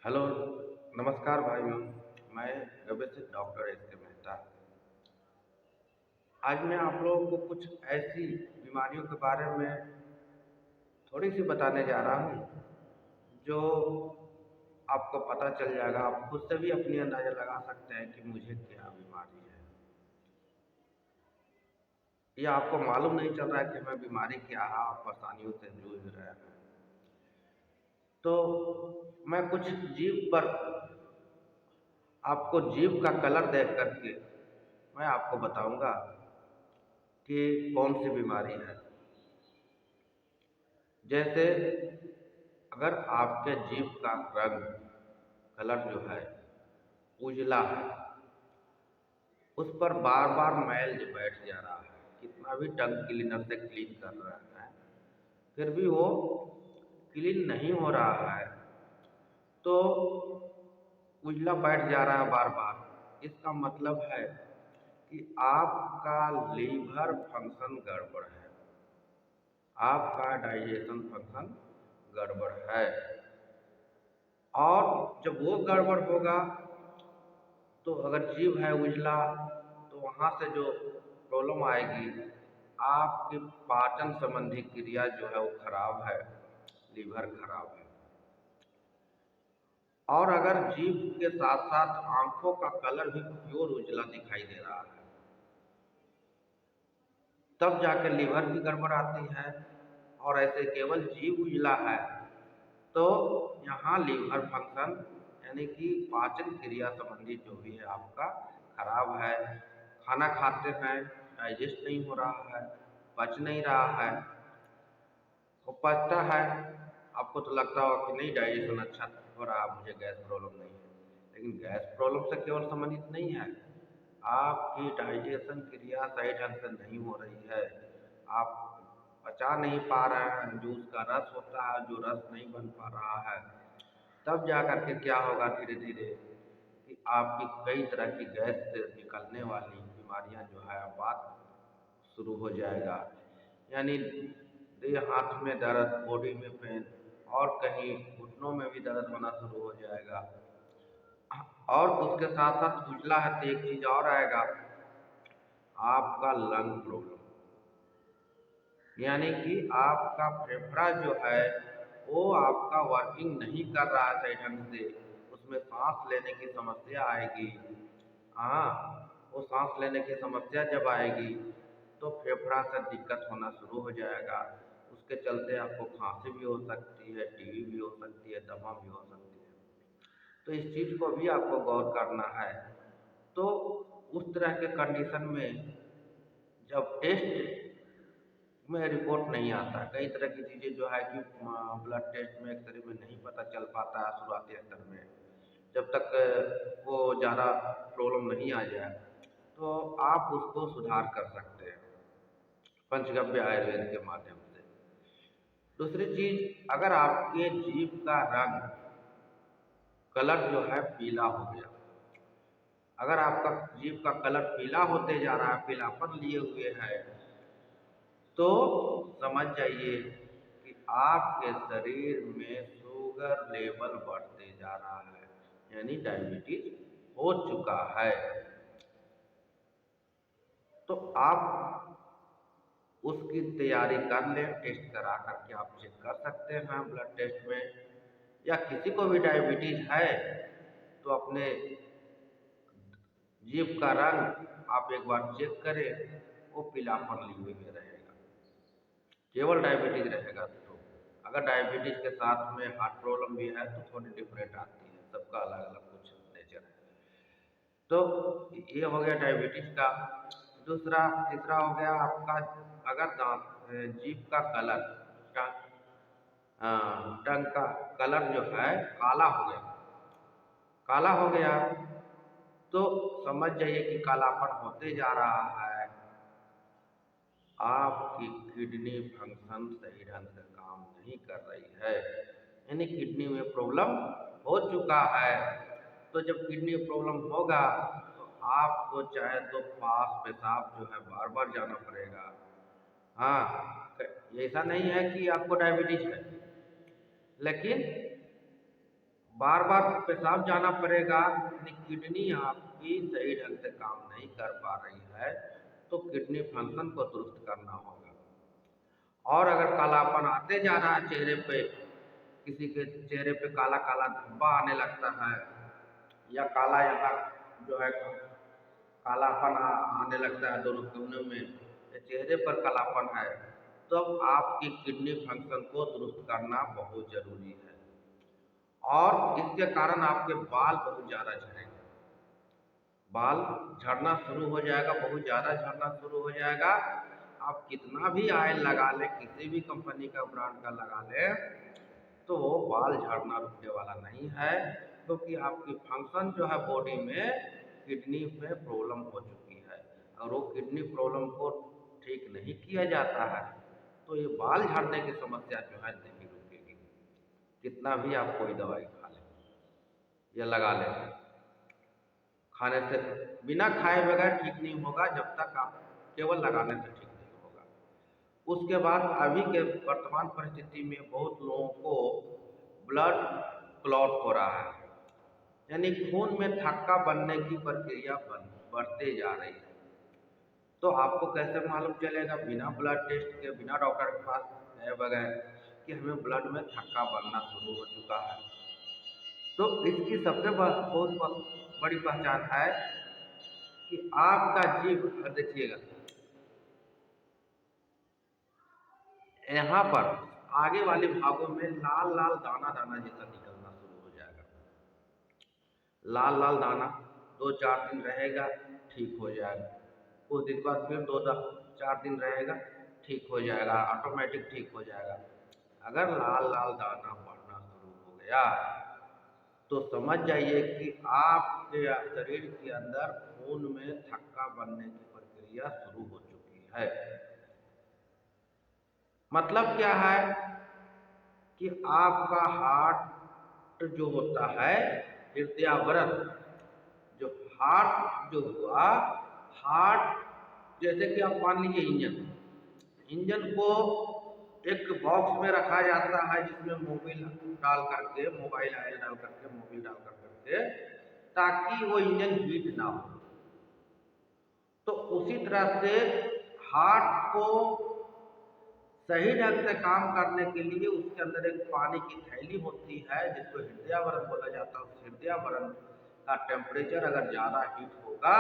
Hello, नमस्कार भाइयों। मैं गवेषित डॉक्टर एस के मेहता। आज मैं आप लोगों को कुछ ऐसी बीमारियों के बारे में थोड़ी सी बताने जा रहा हूँ जो आपको पता चल जाएगा। आप खुद से भी अपनी अंदाज़ा लगा सकते हैं कि मुझे क्या बीमारी है, या आपको मालूम नहीं चल रहा है कि हमें बीमारी क्या है, आप परेशानियों से जूझ रहे हैं। तो मैं कुछ जीभ पर आपको जीभ का कलर देख करके मैं आपको बताऊंगा कि कौन सी बीमारी है। जैसे अगर आपके जीभ का रंग कलर जो है उजला है, उस पर बार बार मैल जो बैठ जा रहा है, कितना भी टंग क्लीनर से क्लीन कर रहा है फिर भी वो क्लीन नहीं हो रहा है, तो उजला बैठ जा रहा है बार बार, इसका मतलब है कि आपका लीवर फंक्शन गड़बड़ है, आपका डाइजेशन फंक्शन गड़बड़ है। और जब वो गड़बड़ होगा तो अगर जीभ है उजला तो वहाँ से जो प्रॉब्लम आएगी, आपकी पाचन संबंधी क्रिया जो है वो खराब है, लीवर खराब है। और अगर जीभ के साथ साथ आंखों का कलर भी प्योर उजला दिखाई दे रहा है, तब जाकर लीवर की गड़बड़ आती है। और ऐसे केवल जीभ उजला है तो यहाँ लीवर फंक्शन यानी कि पाचन क्रिया संबंधी जो भी है आपका खराब है। खाना खाते हैं डाइजेस्ट नहीं हो रहा है, पच नहीं रहा है। वो पचता है, आपको तो लगता होगा कि नहीं डाइजेशन अच्छा हो रहा, मुझे गैस प्रॉब्लम नहीं है, लेकिन गैस प्रॉब्लम से केवल संबंधित नहीं है, आपकी डाइजेशन क्रिया सही ढंग से नहीं हो रही है। आप पचा नहीं पा रहे हैं, जो उसका रस होता है जो रस नहीं बन पा रहा है, तब जा कर के क्या होगा धीरे धीरे कि आपकी कई तरह की गैस से निकलने वाली बीमारियां जो है बात शुरू हो जाएगा। यानी देह हाथ में दर्द, बॉडी में पेन, और कहीं घुटनों में भी दर्द होना शुरू हो जाएगा। और उसके साथ साथ उजला है तो एक चीज और आएगा, आपका लंग प्रॉब्लम, यानी कि आपका फेफड़ा जो है वो आपका वर्किंग नहीं कर रहा है सही ढंग से, उसमें सांस लेने की समस्या आएगी। हाँ, वो सांस लेने की समस्या जब आएगी तो फेफड़ा से दिक्कत होना शुरू हो जाएगा। उसके चलते आपको खांसी भी हो सकती है, टीबी भी हो सकती है, दमा भी हो सकती है। तो इस चीज़ को भी आपको गौर करना है। तो उस तरह के कंडीशन में जब टेस्ट में रिपोर्ट नहीं आता, कई तरह की चीज़ें जो है कि ब्लड टेस्ट में एक्सरे में नहीं पता चल पाता है शुरुआती स्तर में, जब तक वो ज़्यादा प्रॉब्लम नहीं आ जाए, तो आप उसको सुधार कर सकते हैं पंचगव्य आयुर्वेद के माध्यम से। दूसरी चीज, अगर आपके जीभ का रंग कलर जो है पीला हो गया, अगर आपका जीभ का कलर पीला होते जा रहा है, पीलापन लिए हुए है, तो समझ जाइए कि आपके शरीर में शुगर लेवल बढ़ते जा रहा है, यानी डायबिटीज हो चुका है। तो आप उसकी तैयारी कर लें, टेस्ट करा करके आप चेक कर सकते हैं ब्लड टेस्ट में। या किसी को भी डायबिटीज है तो अपने जीभ का रंग आप एक बार चेक करें, वो पीलापन लिए हुए रहेगा, केवल डायबिटीज रहेगा। तो अगर डायबिटीज के साथ में हार्ट प्रॉब्लम भी है तो थोड़ी डिफरेंट आती है, सबका अलग अलग कुछ नेचर है। तो ये हो गया डायबिटीज का। दूसरा तीसरा हो गया आपका, अगर दांत जीभ का कलर का टंग का कलर जो है काला हो गया, काला हो गया तो समझ जाइए कि कालापन होते जा रहा है, आपकी किडनी फंक्शन सही ढंग से काम नहीं कर रही है, यानी किडनी में प्रॉब्लम हो चुका है। तो जब किडनी प्रॉब्लम होगा तो आपको चाहे तो पास पेशाब जो है बार बार जाना पड़ेगा। हाँ, ऐसा नहीं है कि आपको डायबिटीज है, लेकिन बार बार पेशाब जाना पड़ेगा, यानी किडनी आपकी सही ढंग से काम नहीं कर पा रही है, तो किडनी फंक्शन को दुरुस्त करना होगा। और अगर कालापन आते जा रहा है चेहरे पे, किसी के चेहरे पे काला काला धब्बा आने लगता है, या काला यहाँ जो है कालापन आने लगता है दोनों कोनों में, या चेहरे पर कालापन है, तब आपकी किडनी फंक्शन को दुरुस्त करना बहुत जरूरी है। और इसके कारण आपके बाल बहुत ज़्यादा झड़ेंगे, बाल झड़ना शुरू हो जाएगा, बहुत ज़्यादा झड़ना शुरू हो जाएगा। आप कितना भी ऑयल लगा लें, किसी भी कंपनी का ब्रांड का लगा लें, तो वो बाल झड़ना रुकने वाला नहीं है, क्योंकि आपकी फंक्शन जो है बॉडी में, किडनी में प्रॉब्लम हो चुकी है। और वो किडनी प्रॉब्लम को ठीक नहीं किया जाता है, तो ये बाल झड़ने की समस्या जो है नहीं रुकेगी, कितना भी आप कोई दवाई खा लें या लगा लें। खाने से बिना खाए बगैर ठीक नहीं होगा, जब तक आप केवल लगाने से ठीक नहीं होगा। उसके बाद अभी के वर्तमान परिस्थिति में बहुत लोगों को ब्लड क्लॉट हो रहा है, यानी खून में थक्का बनने की प्रक्रिया बढ़ते जा रही है। तो आपको कैसे मालूम चलेगा बिना ब्लड टेस्ट के, बिना डॉक्टर के पास गए बगैर, कि हमें ब्लड में थक्का बनना शुरू हो चुका है? तो इसकी सबसे बहुत बड़ी पहचान है कि आपका जीभ, देखिएगा यहाँ पर आगे वाले भागों में लाल लाल दाना दाना जैसा निकलना शुरू हो जाएगा। लाल लाल दाना 2-4 दिन रहेगा, ठीक हो जाएगा। कुछ दिन बाद फिर 2-4 दिन रहेगा, ठीक हो जाएगा, ऑटोमेटिक ठीक हो जाएगा। अगर लाल लाल दाना बढ़ना शुरू हो गया, तो समझ जाइए कि आपके शरीर के अंदर खून में थक्का बनने की प्रक्रिया शुरू हो चुकी है। मतलब क्या है कि आपका हार्ट जो होता है, हृदयावरण, जो हार्ट जो हुआ, हार्ट जैसे कि आप मान लीजिए इंजन, इंजन को एक बॉक्स में रखा जाता है, जिसमें मोबिल डाल करके, मोबाइल ऑयल डाल करके, मोबिल डाल करके, ताकि वो इंजन हीट ना हो। तो उसी तरह से हार्ट को सही ढंग से काम करने के लिए उसके अंदर एक पानी की थैली होती है, जिसको हृदयावरण बोला जाता है। उस हृदयावरण का टेम्परेचर अगर ज़्यादा हीट होगा,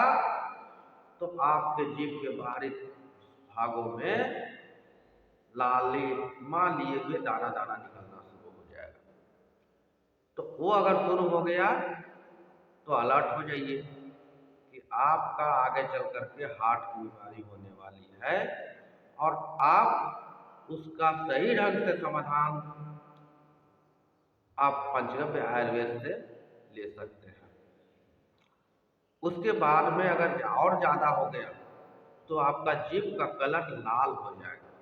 तो आपके जीभ के बाहरी भागों में लालिमा लिए हुए दाना दाना निकलना शुरू हो जाएगा। तो वो अगर शुरू हो गया, तो अलर्ट हो जाइए कि आपका आगे चल करके हार्ट की बीमारी होने वाली है, और आप उसका सही ढंग से समाधान आप पंचगव्य आयुर्वेद से ले सकते हैं। उसके बाद में अगर और ज़्यादा हो गया, तो आपका जीभ का कलर लाल हो जाएगा,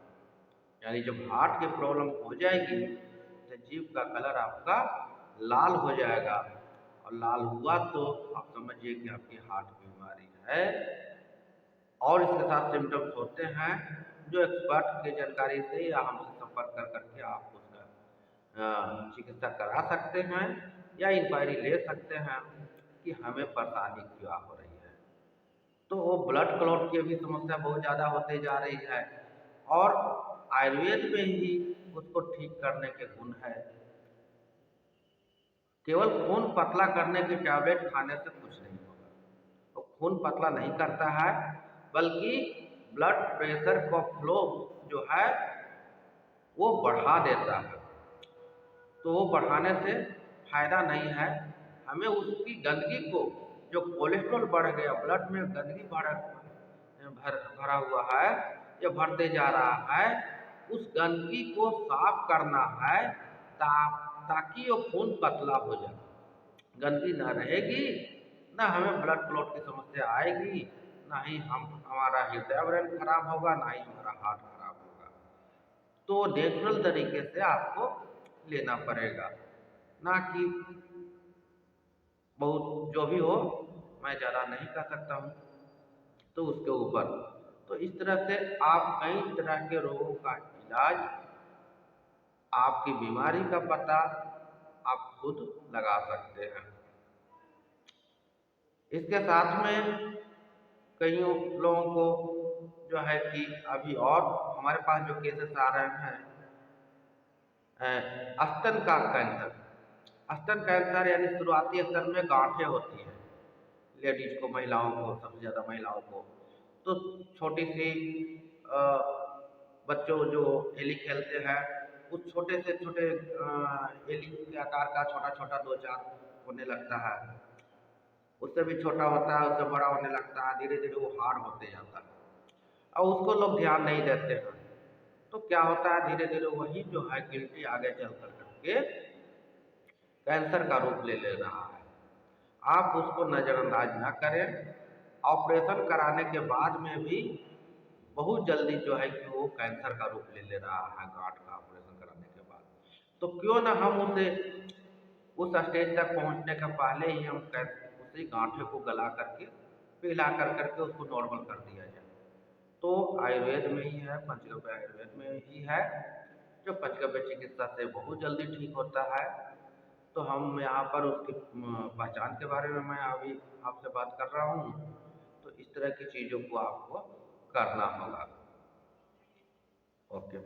यानी जब हार्ट की प्रॉब्लम हो जाएगी, तो जीभ का कलर आपका लाल हो जाएगा, और लाल हुआ तो आप समझिए कि आपकी हार्ट की बीमारी है। और इसके साथ सिम्टम्स होते हैं, जो एक्सपर्ट की जानकारी से या हमसे संपर्क कर करके आप उसका चिकित्सा करा सकते हैं, या इंक्वायरी ले सकते हैं कि हमें परेशानी क्या हो रही है। तो वो ब्लड क्लॉट की भी समस्या बहुत ज़्यादा होते जा रही है, और आयुर्वेद में ही उसको ठीक करने के गुण है। केवल खून पतला करने की टैबलेट खाने से कुछ नहीं होगा, तो खून पतला नहीं करता है, बल्कि ब्लड प्रेशर का फ्लो जो है वो बढ़ा देता है। तो वो बढ़ाने से फायदा नहीं है। हमें उसकी गंदगी को, जो कोलेस्ट्रॉल बढ़ गया, ब्लड में गंदगी भरा हुआ है, या भरते जा रहा है, उस गंदगी को साफ करना है, ताकि वो खून पतला हो जाए। गंदगी ना रहेगी, ना हमें ब्लड क्लॉट की समस्या आएगी, ना ही हमारा हृदयावरण खराब होगा, ना ही हमारा हार्ट खराब होगा। तो नेचुरल तरीके से आपको लेना पड़ेगा, ना कि बहुत जो भी हो, मैं ज़्यादा नहीं कर सकता हूँ तो उसके ऊपर। तो इस तरह से आप कई तरह के रोगों का इलाज, आपकी बीमारी का पता आप खुद लगा सकते हैं। इसके साथ में कई लोगों को जो है कि अभी और हमारे पास जो केसेस आ रहे हैं, स्तन का कैंसर। स्तन कैंसर यानी शुरुआती स्तर में गांठें होती हैं लेडीज को, महिलाओं को, सबसे ज़्यादा महिलाओं को। तो छोटी सी अ, बच्चों जो एली खेलते हैं, उस छोटे से छोटे एली के आकार का छोटा छोटा दो चार होने लगता है, उससे भी छोटा होता है, उससे बड़ा होने लगता है, धीरे धीरे वो हार्ड होते जाता है और उसको लोग ध्यान नहीं देते हैं। तो क्या होता है, धीरे धीरे वही जो है गिल्टी आगे चल कर करके कैंसर का रूप ले ले रहा है। आप उसको नज़रअंदाज ना करें। ऑपरेशन कराने के बाद में भी बहुत जल्दी जो है कि वो कैंसर का रूप ले ले रहा है गांठ का, ऑपरेशन कराने के बाद। तो क्यों ना हम उसे उस स्टेज तक पहुंचने के पहले ही हम उसी गांठे को गला करके, पिघला कर करके उसको नॉर्मल कर दिया जाए। तो आयुर्वेद में ही है, पंचगव्य आयुर्वेद में ही है, जो पंचगव्य चिकित्सा से बहुत जल्दी ठीक होता है। तो हम यहाँ पर उसकी पहचान के बारे में मैं अभी आपसे बात कर रहा हूँ। तो इस तरह की चीज़ों को आपको करना होगा। ओके।